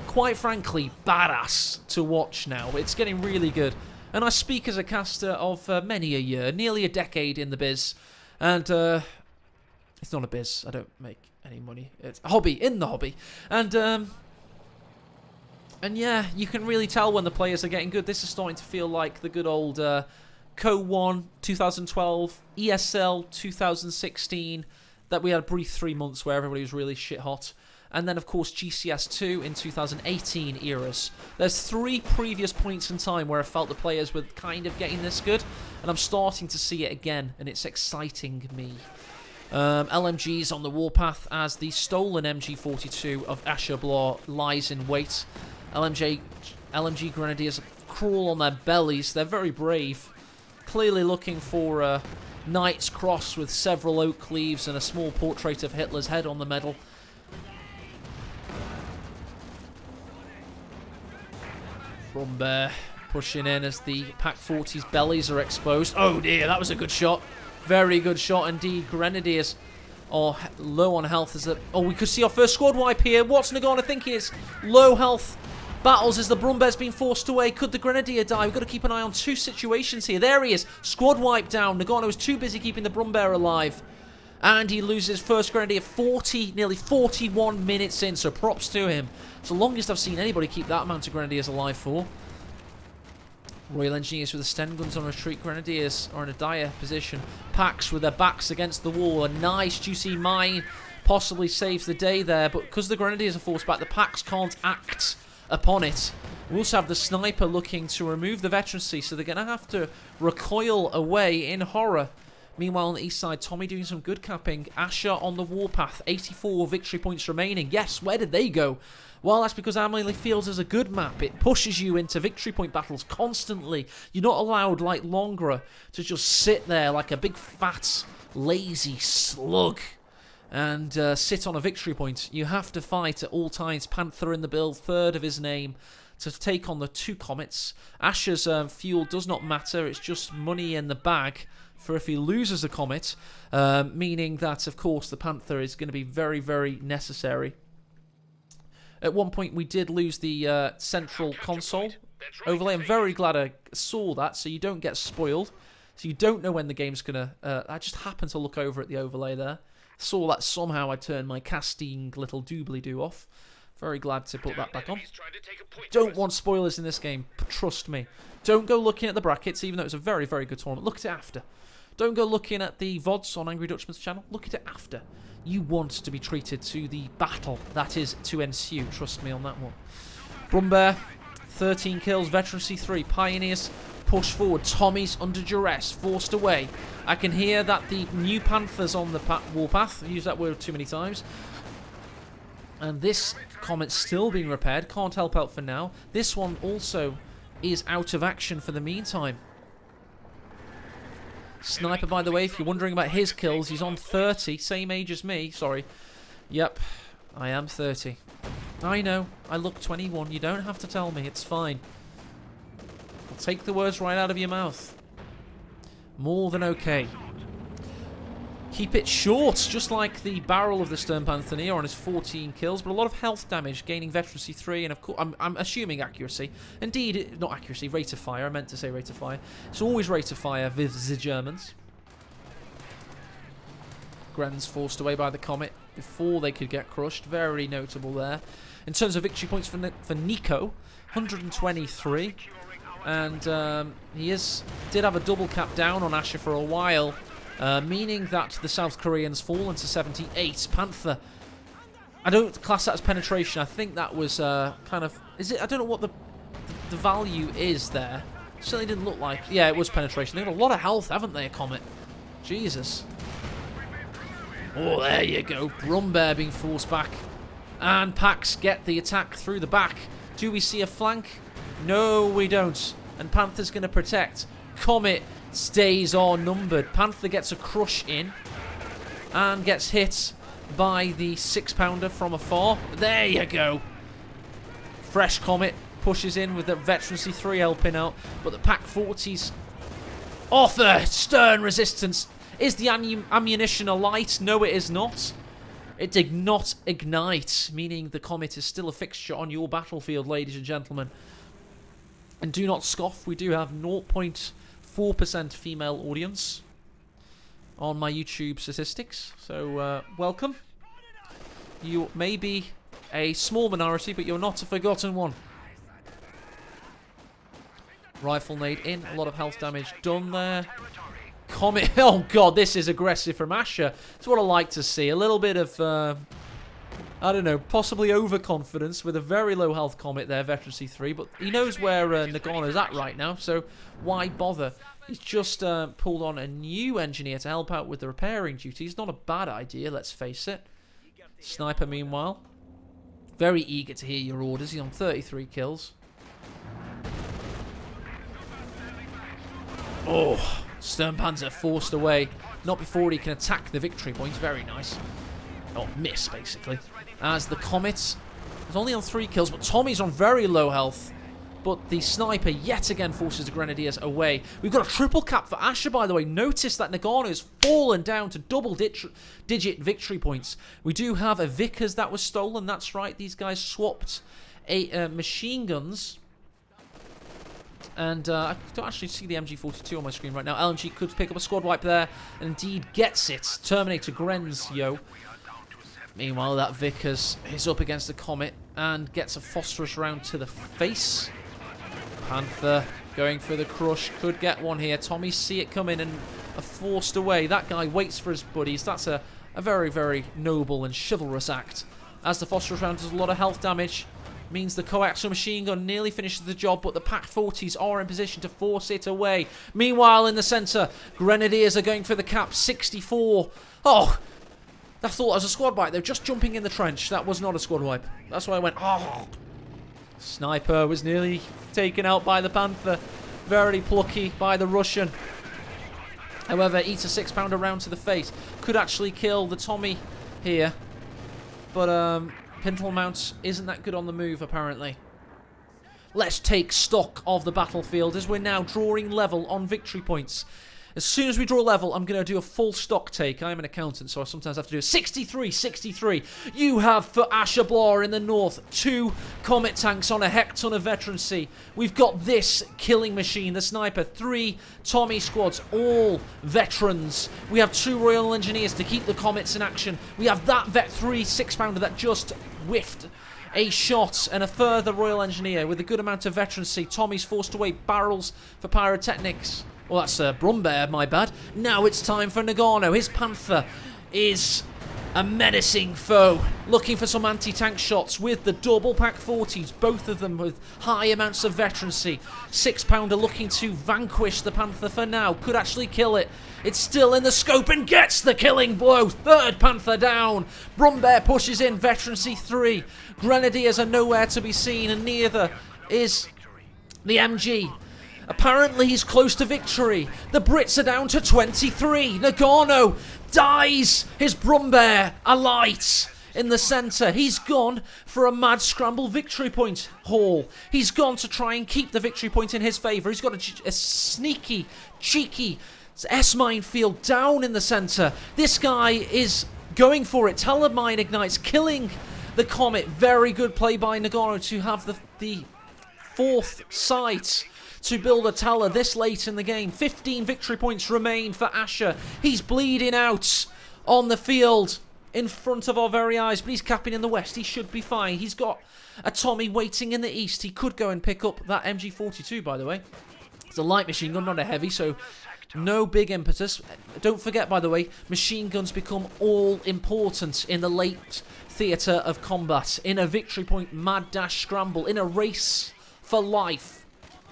quite frankly, badass to watch now. It's getting really good. And I speak as a caster of many a year, nearly a decade in the biz. And it's not a biz. I don't make any money. It's a hobby in the hobby. And yeah, you can really tell when the players are getting good. This is starting to feel like the good old CoH 2012, ESL 2016, that we had a brief 3 months where everybody was really shit hot. And then, of course, GCS2 in 2018 eras. There's 3 previous points in time where I felt the players were kind of getting this good, and I'm starting to see it again, and it's exciting me. LMG's on the warpath as the stolen MG42 of Ashablois lies in wait. LMG Grenadiers crawl on their bellies. They're very brave. Clearly looking for a Knight's Cross with several oak leaves and a small portrait of Hitler's head on the medal. Brumbear pushing in as the Pack 40's bellies are exposed. Oh dear, that was a good shot. Very good shot indeed. Grenadiers are low on health. Oh, we could see our first squad wipe here. What's Noggano thinking? It's low health battles as the Brumbear's been forced away. Could the Grenadier die? We've got to keep an eye on 2 situations here. There he is. Squad wipe down. Noggano is too busy keeping the Brumbear alive. And he loses first Grenadier nearly 41 minutes in, so props to him. It's the longest I've seen anybody keep that amount of Grenadiers alive for. Royal Engineers with the Sten guns on retreat. Grenadiers are in a dire position. Packs with their backs against the wall. A nice juicy mine possibly saves the day there, but because the Grenadiers are forced back, the Packs can't act upon it. We also have the Sniper looking to remove the veterancy, so they're going to have to recoil away in horror. Meanwhile, on the east side, Tommy doing some good capping. Asher on the warpath, 84 victory points remaining. Yes, where did they go? Well, that's because Amelie Fields is a good map. It pushes you into victory point battles constantly. You're not allowed, like Longra, to just sit there like a big, fat, lazy slug and sit on a victory point. You have to fight at all times. Panther in the build, 3rd of his name, to take on the 2 comets. Asher's fuel does not matter. It's just money in the bag for if he loses a comet, meaning that, of course, the Panther is going to be very, very necessary. At one point, we did lose the central console overlay. I'm very glad I saw that, so you don't get spoiled. So you don't know when the game's going to... I just happened to look over at the overlay there. Saw that somehow I turned my casting little doobly-doo off. Very glad to put that back on. Don't want spoilers in this game. Trust me. Don't go looking at the brackets, even though it's a very, very good tournament. Look at it after. Don't go looking at the VODs on Angry Dutchman's channel. Look at it after. You want to be treated to the battle that is to ensue. Trust me on that one. Brumbear, 13 kills. Veterancy 3. Pioneers push forward. Tommy's under duress. Forced away. I can hear that the new Panthers on the warpath. I use that word too many times. And this comet's still being repaired. Can't help out for now. This one also is out of action for the meantime. Sniper, by the way, if you're wondering about his kills, he's on 30. Same age as me. Sorry. Yep, I am 30. I know. I look 21. You don't have to tell me. It's fine. I'll take the words right out of your mouth. More than okay. Keep it short, just like the barrel of the Stern Panther Near on his 14 kills, but a lot of health damage, gaining veterancy 3, and of course, I'm assuming accuracy. Indeed, not accuracy, rate of fire. I meant to say rate of fire. It's always rate of fire with the Germans. Gren's forced away by the Comet before they could get crushed. Very notable there. In terms of victory points for Nico, 123. And he did have a double cap down on Asher for a while. Meaning that the South Koreans fall into 78. Panther. I don't class that as penetration. I think that was kind of... I don't know what the value is there. Certainly didn't look like... Yeah, it was penetration. They've got a lot of health, haven't they, Comet? Jesus. Oh, there you go. Brumbear being forced back. And Pax get the attack through the back. Do we see a flank? No, we don't. And Panther's going to protect. Comet stays numbered. Panther gets a crush in and gets hit by the 6-pounder from afar. There you go. Fresh Comet pushes in with the Veterancy 3 helping out. But the Pack 40s offer stern resistance. Is the ammunition alight? No, it is not. It did not ignite, meaning the Comet is still a fixture on your battlefield, ladies and gentlemen. And do not scoff, we do have 0.4% female audience on my YouTube statistics. So, welcome. You may be a small minority, but you're not a forgotten one. Rifle nade in, a lot of health damage done there. Comet, oh god, this is aggressive from Asher. It's what I like to see. A little bit of, I don't know, possibly overconfidence with a very low health Comet there, Veterancy 3. But he knows where Noggano's at right now, so why bother? He's just pulled on a new engineer to help out with the repairing duties. Not a bad idea, let's face it. Sniper, meanwhile, very eager to hear your orders. He's on 33 kills. Oh, Sternpanzer forced away. Not before he can attack the victory point. Very nice. Oh, miss, basically. As the Comet is only on 3 kills, but Tommy's on very low health. But the sniper yet again forces the Grenadiers away. We've got a triple cap for Asher, by the way. Notice that Noggano has fallen down to double-digit victory points. We do have a Vickers that was stolen. That's right. These guys swapped machine guns. And I don't actually see the MG42 on my screen right now. LMG could pick up a squad wipe there. And indeed gets it. Terminator Grenz, yo. Meanwhile, that Vickers is up against the Comet and gets a phosphorus round to the face. Panther going for the crush. Could get one here. Tommy see it coming and are forced away. That guy waits for his buddies. That's a very, very noble and chivalrous act. As the phosphorus round does a lot of health damage. Means the coaxial machine gun nearly finishes the job, but the Pack 40s are in position to force it away. Meanwhile, in the centre, Grenadiers are going for the cap 64. Oh, I thought that was a squad wipe. They're just jumping in the trench. That was not a squad wipe. That's why I went, oh. Sniper was nearly taken out by the Panther. Very plucky by the Russian. However, eats a 6-pounder round to the face. Could actually kill the Tommy here. But, Pintle Mount isn't that good on the move, apparently. Let's take stock of the battlefield as we're now drawing level on victory points. As soon as we draw level, I'm going to do a full stock take. I'm an accountant, so I sometimes have to do a 63. You have, for Ashablois in the north, 2 Comet tanks on a heck-ton of veterancy. We've got this killing machine, the sniper, 3 Tommy squads, all veterans. We have 2 Royal Engineers to keep the Comets in action. We have that Vet 3 6-pounder that just whiffed a shot, and a further Royal Engineer with a good amount of veterancy. Tommy's forced away barrels for pyrotechnics. Well, that's Brumbear, my bad. Now it's time for Noggano. His Panther is a menacing foe. Looking for some anti-tank shots with the double Pack 40s. Both of them with high amounts of veterancy. 6-pounder looking to vanquish the Panther for now. Could actually kill it. It's still in the scope and gets the killing blow. 3rd Panther down. Brumbear pushes in veterancy 3. Grenadiers are nowhere to be seen, and neither is the MG. Apparently he's close to victory. The Brits are down to 23. Noggano dies. His Brumbear alights in the centre. He's gone for a mad scramble victory point haul. He's gone to try and keep the victory point in his favour. He's got a sneaky, cheeky S-mine field down in the centre. This guy is going for it. Telemine ignites, killing the Comet. Very good play by Noggano to have the 4th sight to build a Tala this late in the game. 15 victory points remain for Asher. He's bleeding out on the field in front of our very eyes, but he's capping in the west. He should be fine. He's got a Tommy waiting in the east. He could go and pick up that MG42, by the way. It's a light machine gun, not a heavy, so no big impetus. Don't forget, by the way, machine guns become all important in the late theatre of combat, in a victory point mad dash scramble, in a race for life.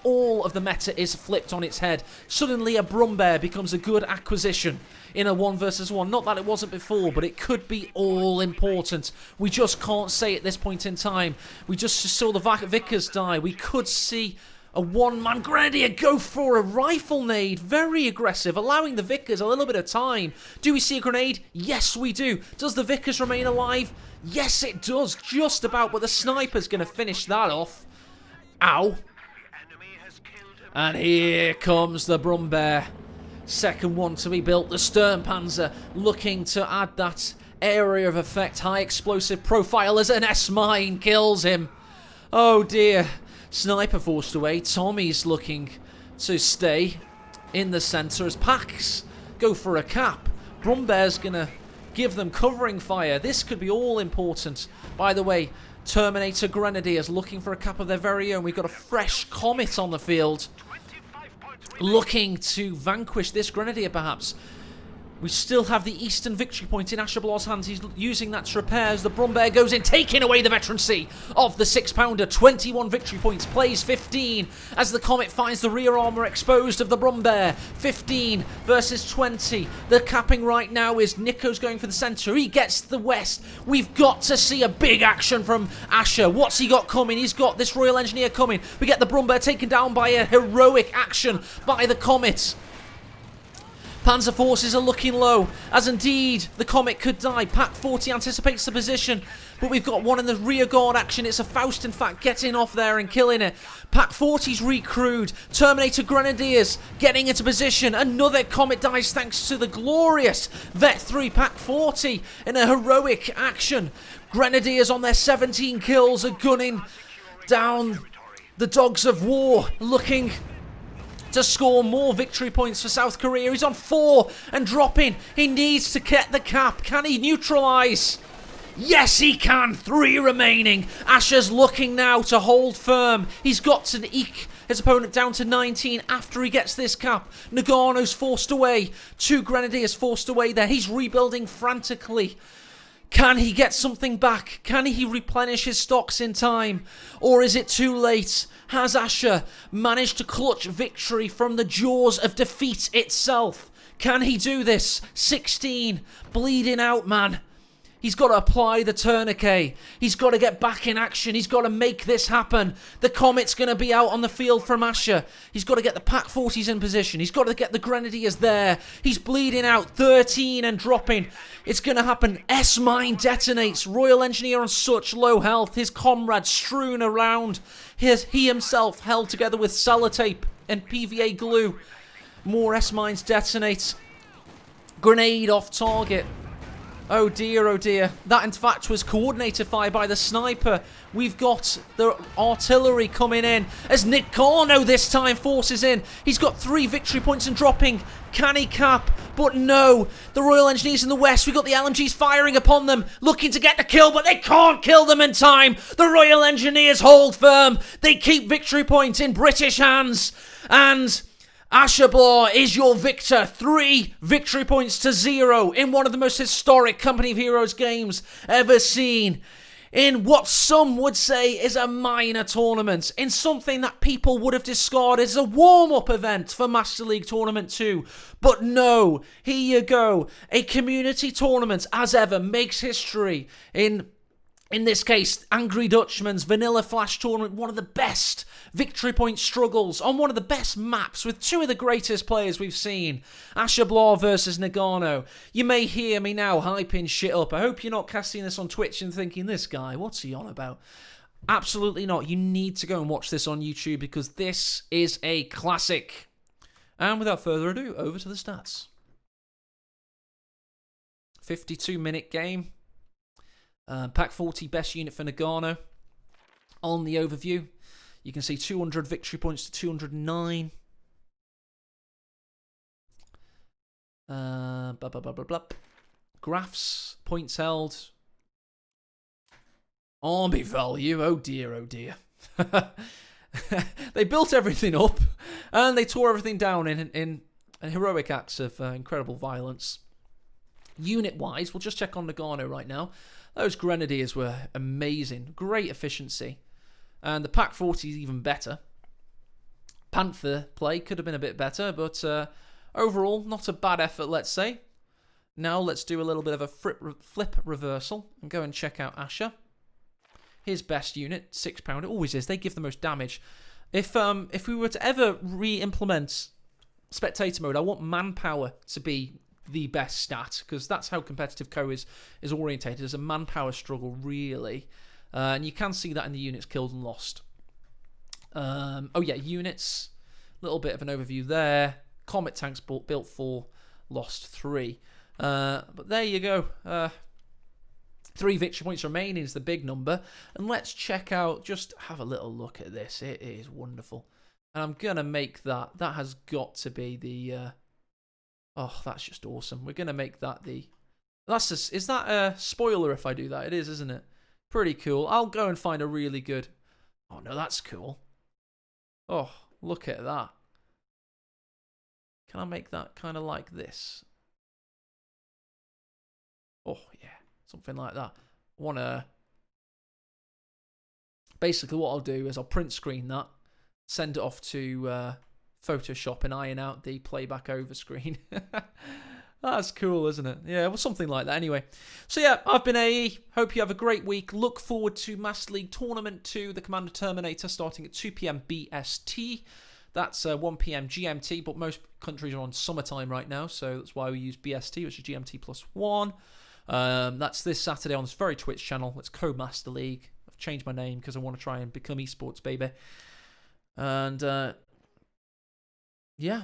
All of the meta is flipped on its head. Suddenly a Brumbear becomes a good acquisition in a 1 versus 1. Not that it wasn't before, but it could be all important. We just can't say at this point in time. We just saw the Vickers die. We could see a 1-man Grenadier go for a rifle nade. Very aggressive, allowing the Vickers a little bit of time. Do we see a grenade? Yes, we do. Does the Vickers remain alive? Yes, it does. Just about, but the sniper's going to finish that off. Ow. And here comes the Brumbear. Second one to be built. The Sturmpanzer looking to add that area of effect. High explosive profile as an S-mine kills him. Oh dear. Sniper forced away. Tommy's looking to stay in the centre as Packs go for a cap. Brumbear's going to give them covering fire. This could be all important. By the way, Terminator Grenadiers looking for a cap of their very own. We've got a fresh Comet on the field, looking to vanquish this Grenadier perhaps. We still have the Eastern victory point in Ashablois' hands. He's using that to repair as the Brumbear goes in, taking away the veterancy of the 6-pounder. 21 victory points, plays 15 as the Comet finds the rear armour exposed of the Brumbear. 15 versus 20. The capping right now is Nico's going for the centre. He gets the west. We've got to see a big action from Asher. What's he got coming? He's got this Royal Engineer coming. We get the Brumbear taken down by a heroic action by the Comet. Panzer forces are looking low, as indeed the Comet could die. Pack 40 anticipates the position, but we've got one in the rear guard action. It's a Faust, in fact, getting off there and killing it. Pack 40's recrewed. Terminator Grenadiers getting into position. Another Comet dies thanks to the glorious Vet 3 Pack 40 in a heroic action. Grenadiers on their 17 kills are gunning down the Dogs of War, looking to score more victory points for South Korea. He's on 4 and dropping. He needs to get the cap. Can he neutralise? Yes, he can. 3 remaining. Asher's looking now to hold firm. He's got to eke his opponent down to 19 after he gets this cap. Noggano's forced away. 2 Grenadiers forced away there. He's rebuilding frantically. Can he get something back? Can he replenish his stocks in time? Or is it too late? Has Asher managed to clutch victory from the jaws of defeat itself? Can he do this? 16, bleeding out, man. He's got to apply the tourniquet. He's got to get back in action. He's got to make this happen. The Comet's going to be out on the field from Asher. He's got to get the Pack 40s in position. He's got to get the Grenadiers there. He's bleeding out. 13 and dropping. It's going to happen. S-mine detonates. Royal Engineer on such low health. His comrades strewn around. He himself held together with sellotape and PVA glue. More S-mines detonate. Grenade off target. Oh dear, oh dear. That in fact was coordinated fire by the sniper. We've got the artillery coming in as Noggano this time forces in. He's got 3 victory points and dropping. Can he cap? But no. The Royal Engineers in the west. We've got the LMGs firing upon them, looking to get the kill, but they can't kill them in time. The Royal Engineers hold firm. They keep victory points in British hands. And Ashablois is your victor. 3 victory points to 0 in one of the most historic Company of Heroes games ever seen. In what some would say is a minor tournament. In something that people would have discarded as a warm-up event for Master League Tournament 2. But no, here you go. A community tournament, as ever, makes history. In this case, Angry Dutchman's Vanilla Flash Tournament, one of the best victory point struggles on one of the best maps with 2 of the greatest players we've seen. Ashablois versus Noggano. You may hear me now hyping shit up. I hope you're not casting this on Twitch and thinking, this guy, what's he on about? Absolutely not. You need to go and watch this on YouTube because this is a classic. And without further ado, over to the stats. 52-minute game. Pack 40 best unit for Noggano. On the overview, you can see 200 victory points to 209. Blah, blah, blah, blah, blah. Graphs, points held. Army value, oh dear, oh dear. They built everything up and they tore everything down in heroic acts of incredible violence. Unit-wise, we'll just check on Noggano right now. Those Grenadiers were amazing. Great efficiency. And the Pack 40 is even better. Panther play could have been a bit better, but overall, not a bad effort, let's say. Now let's do a little bit of a flip reversal and go and check out Asher. His best unit, 6-pounder, always is. They give the most damage. If we were to ever re-implement spectator mode, I want manpower to be the best stat, because that's how competitive CoH is orientated, as a manpower struggle, really. And you can see that in the units killed and lost. Oh yeah, units. Little bit of an overview there. Comet tanks built 4, lost 3. But there you go. 3 victory points remaining is the big number. And let's check out, just have a little look at this. It is wonderful. And I'm going to make that. That has got to be the... oh, that's just awesome. We're going to make that the... is that a spoiler if I do that? It is, isn't it? Pretty cool. I'll go and find a really good... Oh, no, that's cool. Oh, look at that. Can I make that kind of like this? Oh, yeah. Something like that. I want to... Basically, what I'll do is I'll print screen that, send it off to Photoshop and iron out the playback over screen. That's cool, isn't it? Yeah, well, something like that anyway. So yeah, I've been AE. Hope you have a great week. Look forward to Master League Tournament 2, the Commander Terminator, starting at 2 p.m. BST. That's 1 p.m. GMT, but most countries are on summertime right now, so that's why we use BST, which is GMT +1. That's this Saturday on this very Twitch channel. It's CoH Master League. I've changed my name because I want to try and become esports, baby. And yeah,